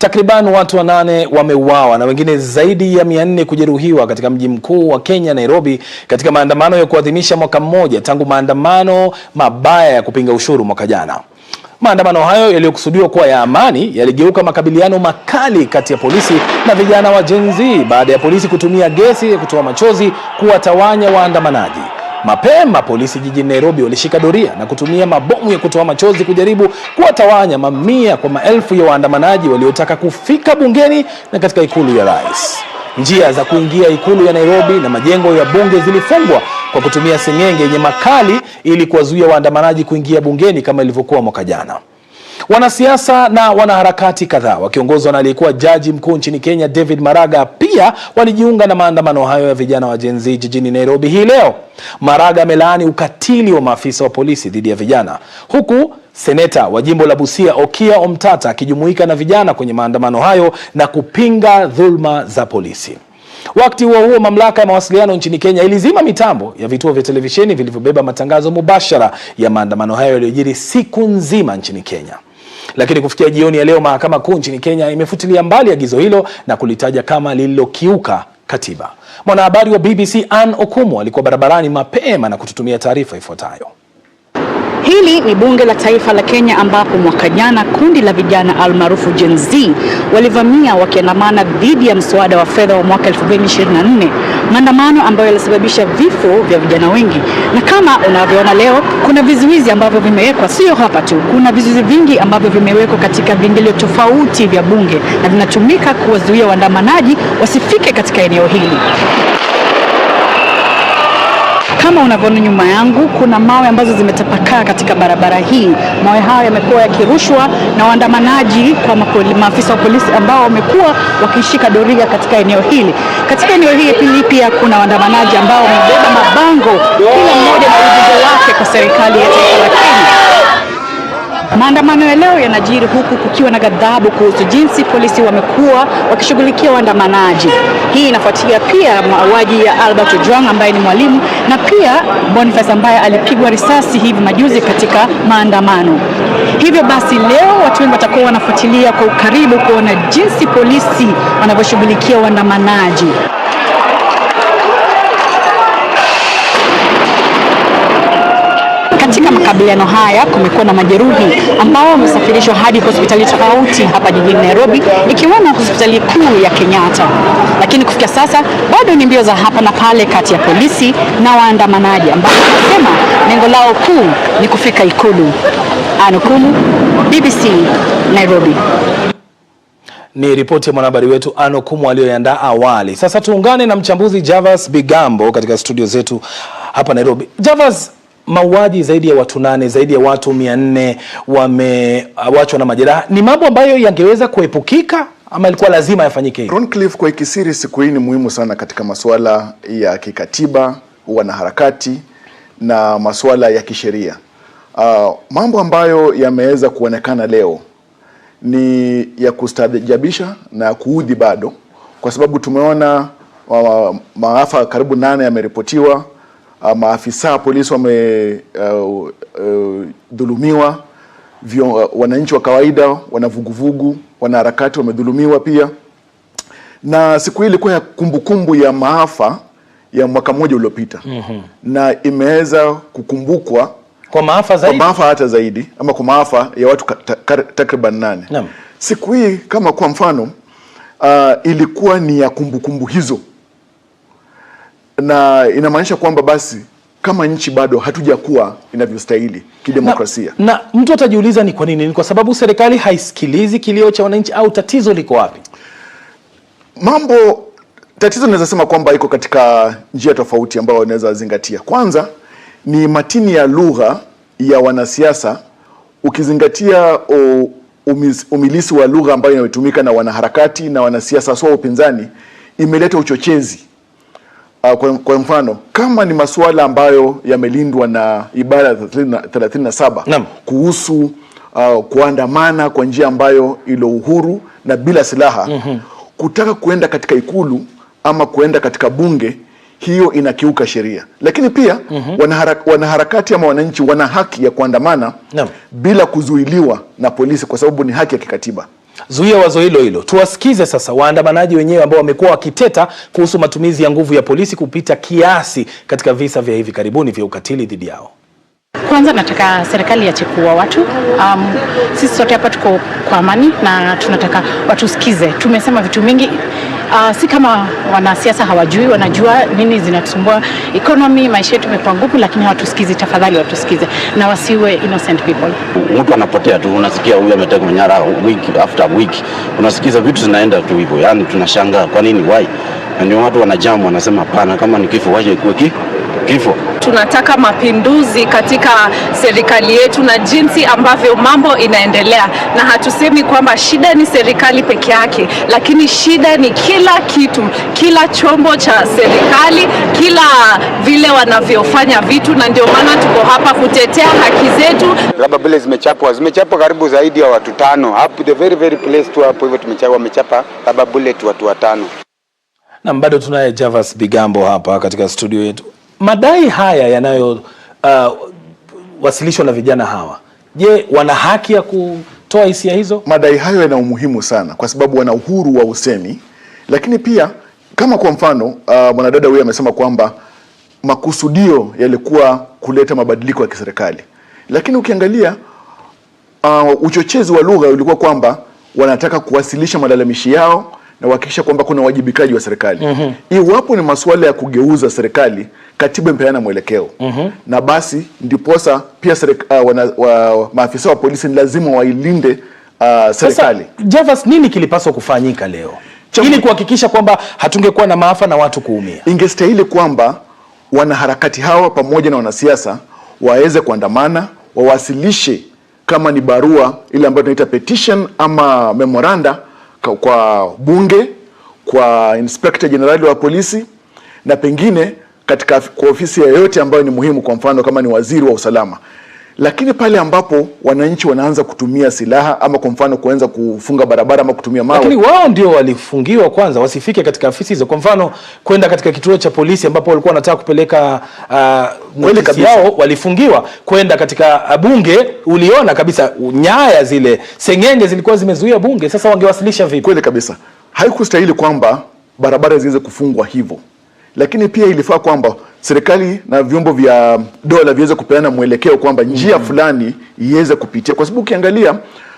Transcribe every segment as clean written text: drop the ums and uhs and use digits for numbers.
Takriban watu 8 wameuawa na wengine zaidi ya 400 kujeruhiwa katika mji mkuu wa Kenya, Nairobi, katika maandamano ya kuadhimisha mwaka mmoja tangu maandamano mabaya ya kupinga ushuru mwaka jana. Maandamano hayo yaliyokusudiwa kuwa ya amani yaligeuka makabiliano makali kati ya polisi na vijana wa Gen Z baada ya polisi kutumia gesi ya kutoa machozi kuwatawanya waandamanaji. Mapema polisi jijini Nairobi walishika doria na kutumia mabomu ya kutoa machozi kujaribu kuwatawanya mamia kwa maelfu ya waandamanaji waliotaka kufika bungeni na katika ikulu ya rais. Njia za kuingia ikulu ya Nairobi na majengo ya bunge zilifungwa kwa kutumia sengenge yenye makali ili kuwazuia waandamanaji kuingia bungeni kama ilivyokuwa mwaka jana. Wanasiasa na wanaharakati kadhaa wakiongozwa na aliyekuwa jaji mkuu nchini Kenya David Maraga pia walijiunga na maandamano hayo ya vijana wa Gen Z jijini Nairobi hii leo. Maraga amelaani ukatili wa maafisa wa polisi dhidi ya vijana, huku seneta wa jimbo la Busia Okiya Omtata akijumuika na vijana kwenye maandamano hayo na kupinga dhulma za polisi. Wakati huo mamlaka ya mawasiliano nchini Kenya ilizima mitambo ya vituo vya televisheni vilivyobeba matangazo mubashara ya maandamano hayo yaliyojiri siku nzima nchini Kenya. Lakini kufikia jioni ya leo, mahakama kuu nchini Kenya imefutilia mbali agizo hilo na kulitaja kama lililokiuka katiba. Mwanahabari wa BBC Ann Okumu alikuwa barabarani mapema na kututumia taarifa ifuatayo. Hili ni bunge la taifa la Kenya ambapo mwaka jana kundi la vijana almaarufu Gen Z walivamia wakiandamana dhidi ya mswada wa fedha wa mwaka 2024, maandamano ambayo yalisababisha vifo vya vijana wengi. Na kama unavyoona leo, kuna vizuizi ambavyo vimewekwa, sio hapa tu, kuna vizuizi vingi ambavyo vimewekwa katika viingilio tofauti vya bunge na vinatumika kuwazuia waandamanaji wasifike katika eneo hili. Kama unavyoona nyuma yangu, kuna mawe ambazo zimetapakaa katika barabara hii. Mawe hayo yamekuwa yakirushwa na waandamanaji kwa maafisa wa polisi ambao wamekuwa wakishika doria katika eneo hili. Katika eneo hili pia kuna waandamanaji ambao wamebeba mabango, kila mmoja na ujumbe wake kwa serikali ya taifa la Kenya. Maandamano ya leo yanajiri huku kukiwa na ghadhabu kuhusu jinsi polisi wamekuwa wakishughulikia waandamanaji. Hii inafuatia pia mauaji ya Albert Ojwang ambaye ni mwalimu na pia Boniface ambaye alipigwa risasi hivi majuzi katika maandamano. Hivyo basi leo watu wengi watakuwa wanafuatilia kwa ukaribu kuona jinsi polisi wanavyoshughulikia waandamanaji. Katika makabiliano haya kumekuwa na majeruhi ambao wamesafirishwa hadi hospitali tofauti hapa jijini Nairobi, ikiwemo hospitali kuu ya Kenyatta. Lakini kufikia sasa bado ni mbio za hapa na pale kati ya polisi na waandamanaji ambao wanasema lengo lao kuu ni kufika ikulu. Ann Okumu, BBC, Nairobi. Ni ripoti ya mwanahabari wetu Ann Okumu aliyoandaa awali. Sasa tuungane na mchambuzi Javas Bigambo katika studio zetu hapa Nairobi. Javas, mauaji zaidi ya watu 8, zaidi ya watu 400 wamewachwa na majeraha. Ni mambo ambayo yangeweza kuepukika ama ilikuwa lazima yafanyike hivi? Roncliffe, kwa ikisiri siku hii ni muhimu sana katika masuala ya kikatiba, wanaharakati na masuala ya kisheria. Mambo ambayo yameweza kuonekana leo ni ya kustaajabisha na kuudhi bado, kwa sababu tumeona maafa karibu 8 yameripotiwa. Maafisa polisi wamedhulumiwa, wananchi wa kawaida, wanavuguvugu, wanaharakati wamedhulumiwa pia. Na siku hii ilikuwa ya kumbukumbu ya maafa ya mwaka mmoja uliopita. Na imeweza kukumbukwa kwa maafa zaidi, kwa maafa hata zaidi, ama kwa maafa ya watu takriban 8. Siku hii kama kwa mfano ilikuwa ni ya kumbukumbu hizo. Na inamaanisha kwamba basi kama nchi bado hatujakuwa inavyostahili kidemokrasia. Na mtu atajiuliza ni kwa nini? Ni kwa sababu serikali haisikilizi kilio cha wananchi au tatizo liko wapi? Tatizo naweza sema kwamba iko katika njia tofauti ambayo wanaweza zingatia. Kwanza ni matini ya lugha ya wanasiasa, ukizingatia umilisi wa lugha ambayo inatumika na wanaharakati na wanasiasa sawa upinzani, imeleta uchochezi. Kwa mfano, kama ni masuala ambayo yamelindwa na ibara 37 kuhusu kuandamana kwa njia ambayo ilo uhuru na bila silaha, kutaka kuenda katika ikulu ama kuenda katika bunge, hiyo inakiuka sheria. Lakini pia wanaharakati ama wananchi wana haki ya kuandamana bila kuzuiliwa na polisi, kwa sababu ni haki ya kikatiba. Zuia wazo hilo hilo. Tuwasikize sasa waandamanaji wenyewe ambao wamekuwa wakiteta kuhusu matumizi ya nguvu ya polisi kupita kiasi katika visa vya hivi karibuni vya ukatili dhidi yao. Kwanza nataka serikali iache kuua watu. Sisi sote hapa tuko kwa amani na tunataka watu sikize. Tumesema vitu mingi, si kama wanasiasa hawajui, wanajua nini zinatusumbua. Economy, maisha yetu imekuwa ngumu, lakini hawatusikizi. Tafadhali watusikize na wasiwe innocent people. Mtu anapotea tu, unasikia huyu ametekwa nyara week after week. Unasikiza vitu zinaenda tu hivyo. Yaani tunashangaa kwa nini, why? Na ndio watu wanajamu wanasema hapana, kama ni kifo waje ikuwe kifo. Tunataka mapinduzi katika serikali yetu na jinsi ambavyo mambo inaendelea, na hatusemi kwamba shida ni serikali peke yake, lakini shida ni kila kitu, kila chombo cha serikali, kila vile wanavyofanya vitu, na ndio maana tuko hapa kutetea haki zetu. Rubber bullets zimechapwa karibu zaidi ya watu 5 up the very place tu hapo hivyo, wamechapa rubber bullet watu 5. Na bado tunaye Javas Bigambo hapa katika studio yetu. Madai haya yanayo wasilishwa na vijana hawa, je, wana haki ya kutoa hisia hizo? Madai hayo yana umuhimu sana kwa sababu wana uhuru wa usemi, lakini pia kama kwa mfano mwanadada huyu amesema kwamba makusudio yalikuwa kuleta mabadiliko ya kiserikali, lakini ukiangalia uchochezi wa lugha ulikuwa kwamba wanataka kuwasilisha malalamishi yao na kuhakikisha kwamba kuna wajibikaji wa serikali. Iwapo ni masuala ya kugeuza serikali, katiba imepeana mwelekeo. Na basi ndiposa pia maafisa wa polisi ni lazima wailinde serikali. Sasa, Javas, nini kilipaswa kufanyika leo ili kuhakikisha kwamba hatungekuwa na maafa na watu kuumia? Ingestahili kwamba wanaharakati hawa pamoja na wanasiasa waweze kuandamana, wawasilishe kama ni barua ile ambayo tunaita petition ama memoranda kwa bunge, kwa Inspector General wa polisi, na pengine kwa ofisi yoyote ambayo ni muhimu, kwa mfano kama ni waziri wa usalama. Lakini pale ambapo wananchi wanaanza kutumia silaha ama kwa mfano kuanza kufunga barabara ama kutumia mawe, lakini wao ndio walifungiwa kwanza wasifike katika ofisi hizo. Kwa mfano kwenda katika kituo cha polisi ambapo walikuwa wanataka kupeleka notisi yao, walifungiwa. Kwenda katika bunge, uliona kabisa nyaya zile sengenge zilikuwa zimezuia bunge. Sasa wangewasilisha vipi? Kweli kabisa, haikustahili kwamba barabara ziweze kufungwa hivyo. Lakini pia ilifaa kwamba serikali na vyombo vya dola viweze kupeana mwelekeo kwamba njia fulani iweze kupitia, kwa sababu ukiangalia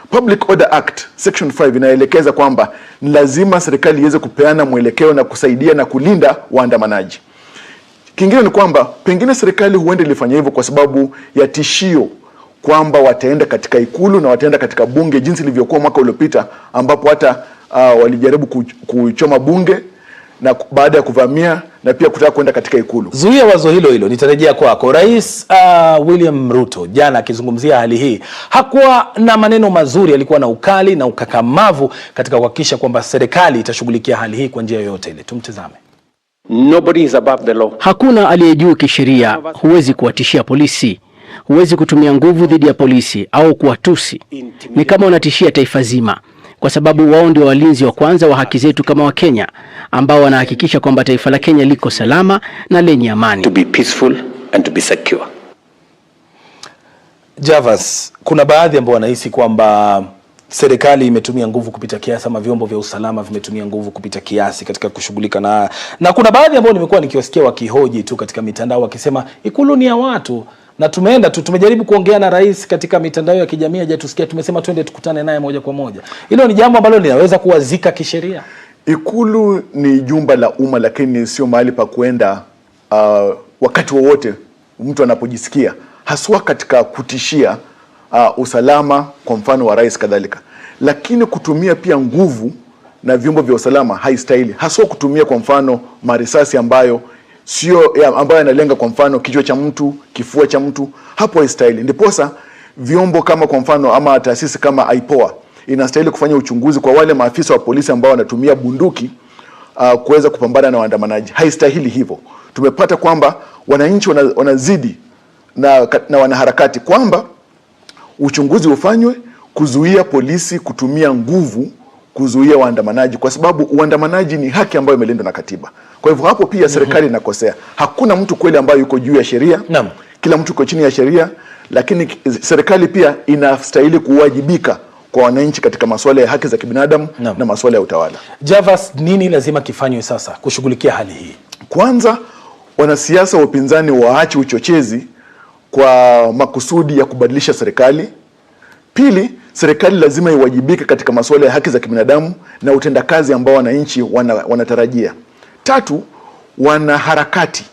Public Order Act Section 5 inaelekeza kwamba ni lazima serikali iweze kupeana mwelekeo na kusaidia na kulinda waandamanaji. Kingine ni kwamba pengine serikali huenda ilifanya hivyo kwa sababu ya tishio kwamba wataenda katika ikulu na wataenda katika bunge, jinsi ilivyokuwa mwaka uliopita ambapo hata walijaribu kuchoma bunge na baada ya kuvamia na pia kutaka kwenda katika ikulu. Zuia wazo hilo hilo, nitarejea kwako. Rais William Ruto jana akizungumzia hali hii hakuwa na maneno mazuri, alikuwa na ukali na ukakamavu katika kuhakikisha kwamba serikali itashughulikia hali hii kwa njia yoyote ile. Tumtazame. Nobody is above the law. Hakuna aliye juu kisheria. Huwezi kuwatishia polisi, huwezi kutumia nguvu dhidi ya polisi au kuwatusi. Ni kama unatishia taifa zima, kwa sababu wao ndio walinzi wa kwanza wa haki zetu kama Wakenya, ambao wanahakikisha kwamba taifa la Kenya liko salama na lenye amani. To be peaceful and to be secure. Javas, kuna baadhi ambao wanahisi kwamba serikali imetumia nguvu kupita kiasi ama vyombo vya usalama vimetumia nguvu kupita kiasi katika kushughulika na kuna baadhi ambao nimekuwa nikiwasikia wakihoji tu katika mitandao wakisema ikulu ni ya watu, na tumeenda tu tumejaribu kuongea na rais katika mitandao ya kijamii hajatusikia, tumesema twende tukutane naye moja kwa moja. Hilo ni jambo ambalo linaweza kuwazika kisheria. Ikulu ni jumba la umma, lakini sio mahali pa kuenda wakati wowote mtu anapojisikia, haswa katika kutishia usalama kwa mfano wa rais kadhalika. Lakini kutumia pia nguvu na vyombo vya usalama haistahili, haswa kutumia kwa mfano marisasi ambayo ambayo yanalenga kwa mfano kichwa cha mtu, kifua cha mtu, hapo haistahili. Ndiposa vyombo kama kwa mfano ama taasisi kama IPOA inastahili kufanya uchunguzi kwa wale maafisa wa polisi ambao wanatumia bunduki kuweza kupambana na waandamanaji. Haistahili hivyo. Tumepata kwamba wananchi wanazidi na wanaharakati kwamba uchunguzi ufanywe kuzuia polisi kutumia nguvu kuzuia waandamanaji, kwa sababu uandamanaji ni haki ambayo imelindwa na katiba. Kwa hivyo hapo pia serikali inakosea. Hakuna mtu kweli ambaye yuko juu ya sheria. Kila mtu yuko chini ya sheria, lakini serikali pia inastahili kuwajibika kwa wananchi katika masuala ya haki za kibinadamu na masuala ya utawala. Javas, nini lazima kifanywe sasa kushughulikia hali hii? Kwanza, wanasiasa wa upinzani waache uchochezi kwa makusudi ya kubadilisha serikali. Pili, serikali lazima iwajibike katika masuala ya haki za kibinadamu na utendakazi ambao wananchi wanatarajia. Tatu, wanaharakati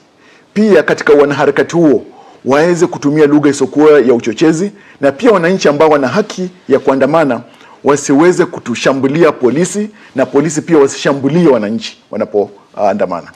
pia katika wanaharakati huo waweze kutumia lugha isiyokuwa ya uchochezi, na pia wananchi ambao wana haki ya kuandamana wasiweze kutushambulia polisi, na polisi pia wasishambulie wananchi wanapoandamana.